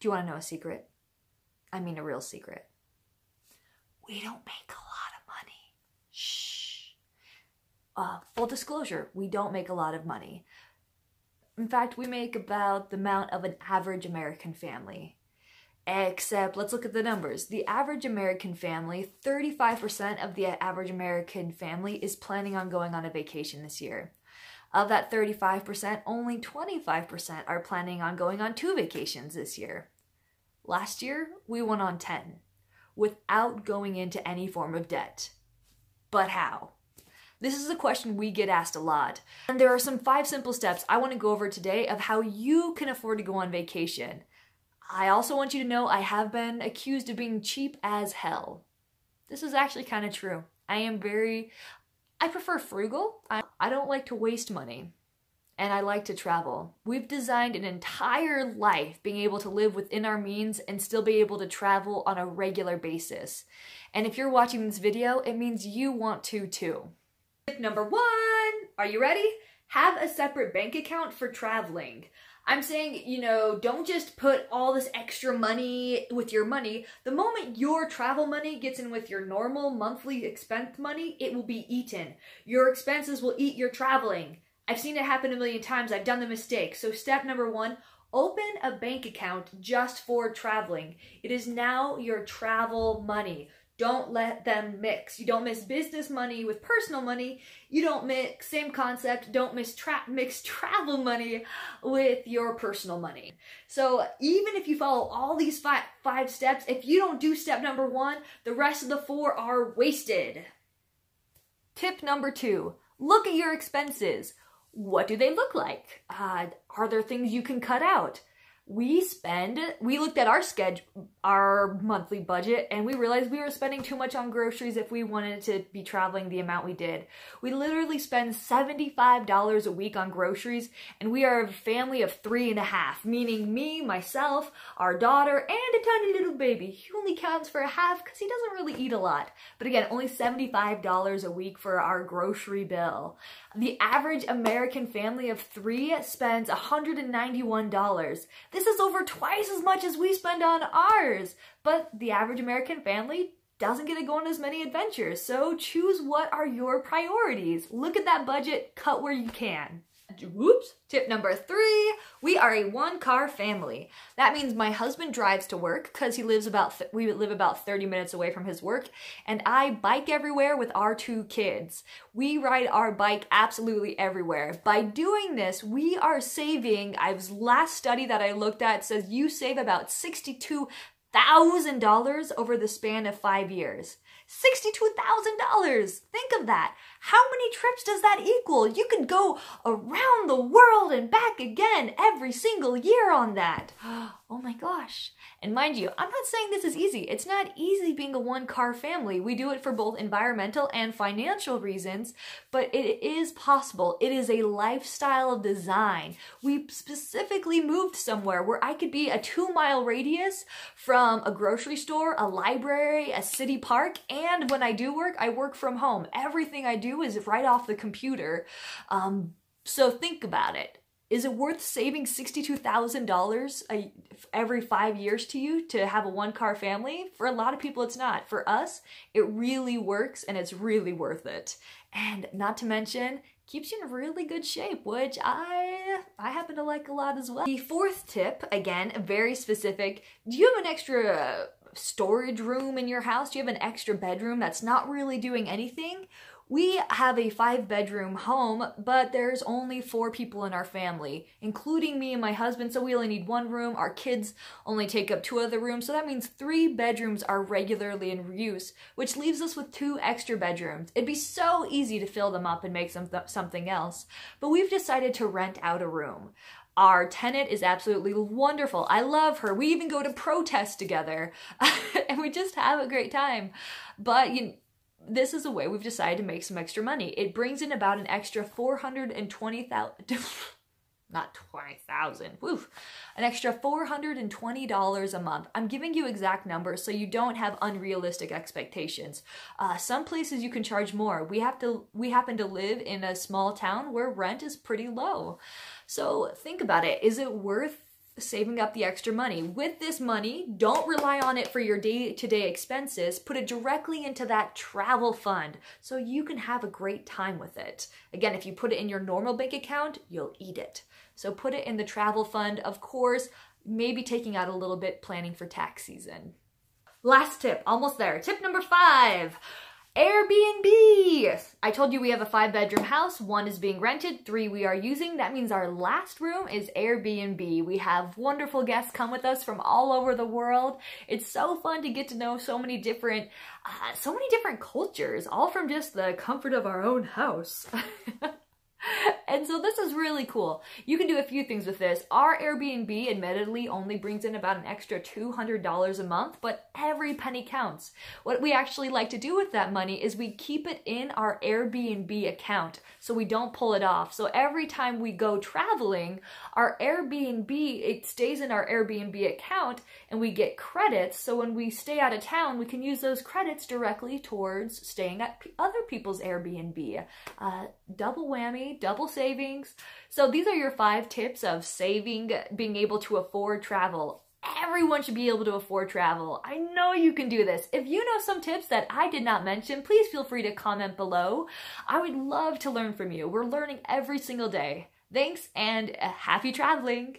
Do you want to know a secret? I mean a real secret. We don't make a lot of money. Shh. Full disclosure, we don't make a lot of money. In fact, we make about the amount of an average American family. Except, let's look at the numbers. The average American family, 35% of the average American family is planning on going on a vacation this year. Of that 35%, only 25% are planning on going on 2 vacations this year. Last year, we went on 10, without going into any form of debt. But how? This is a question we get asked a lot. And there are some 5 simple steps I want to go over today of how you can afford to go on vacation. I also want you to know I have been accused of being cheap as hell. This is actually kind of true. I prefer frugal. I don't like to waste money. And I like to travel. We've designed an entire life being able to live within our means and still be able to travel on a regular basis. And if you're watching this video, it means you want to too. Tip number 1, are you ready? Have a separate bank account for traveling. I'm saying, don't just put all this extra money with your money. The moment your travel money gets in with your normal monthly expense money, it will be eaten. Your expenses will eat your traveling. I've seen it happen a million times. I've done the mistake. So step number 1, open a bank account just for traveling. It is now your travel money. Don't let them mix. You don't mix business money with personal money. You don't mix, same concept, don't mix travel money with your personal money. So even if you follow all these five steps, if you don't do step number 1, the rest of the 4 are wasted. Tip number 2, look at your expenses. What do they look like? Are there things you can cut out? We looked at our monthly budget, and we realized we were spending too much on groceries if we wanted to be traveling the amount we did. We literally spend $75 a week on groceries, and we are a family of 3.5, meaning me, myself, our daughter, and a tiny little baby. He only counts for a half because he doesn't really eat a lot. But again, only $75 a week for our grocery bill. The average American family of 3 spends $191. This is over twice as much as we spend on ours. But the average American family doesn't get to go on as many adventures. So choose what are your priorities. Look at that budget, cut where you can. Whoops. Tip number 3, we are a 1-car family. That means my husband drives to work because we live about 30 minutes away from his work, and I bike everywhere with our 2 kids. We ride our bike absolutely everywhere. By doing this, we are saving, last study that I looked at says you save about $62,000 over the span of 5 years. $62,000! Think of that. How many trips does that equal? You could go around the world and back again every single year on that. Oh my gosh. And mind you, I'm not saying this is easy. It's not easy being a 1-car family. We do it for both environmental and financial reasons, but it is possible. It is a lifestyle design. We specifically moved somewhere where I could be a 2-mile radius from a grocery store, a library, a city park, and when I do work, I work from home. Everything I do is right off the computer. So think about it. Is it worth saving $62,000 every 5 years to you to have a 1-car family? For a lot of people, it's not. For us, it really works and it's really worth it. And not to mention, keeps you in really good shape, which I happen to like a lot as well. The 4th tip, again, very specific. Do you have an extra storage room in your house? Do you have an extra bedroom that's not really doing anything? We have a 5-bedroom home, but there's only 4 people in our family, including me and my husband, so we only need 1 room. Our kids only take up 2 other rooms, so that means 3 bedrooms are regularly in use, which leaves us with 2 extra bedrooms. It'd be so easy to fill them up and make something else, but we've decided to rent out a room. Our tenant is absolutely wonderful. I love her. We even go to protests together, and we just have a great time. But this is a way we've decided to make some extra money. It brings in about an extra $420,000, not 20,000, woof, an extra $420 a month. I'm giving you exact numbers so you don't have unrealistic expectations. Some places you can charge more. We happen to live in a small town where rent is pretty low. So think about it. Is it worth saving up the extra money. With this money, don't rely on it for your day-to-day expenses. Put it directly into that travel fund so you can have a great time with it. Again, if you put it in your normal bank account, you'll eat it. So put it in the travel fund, of course, maybe taking out a little bit planning for tax season. Last tip, almost there. Tip number 5. Airbnb! I told you we have a 5-bedroom house. 1 is being rented, 3 we are using. That means our last room is Airbnb. We have wonderful guests come with us from all over the world. It's so fun to get to know so many different cultures, all from just the comfort of our own house. And so this is really cool. You can do a few things with this. Our Airbnb admittedly only brings in about an extra $200 a month, but every penny counts. What we actually like to do with that money is we keep it in our Airbnb account so we don't pull it off. So every time we go traveling, our Airbnb, it stays in our Airbnb account and we get credits. So when we stay out of town, we can use those credits directly towards staying at other people's Airbnb. Double whammy, double savings. So these are your 5 tips of saving, being able to afford travel. Everyone should be able to afford travel. I know you can do this. If you know some tips that I did not mention, please feel free to comment below. I would love to learn from you. We're learning every single day. Thanks and happy traveling.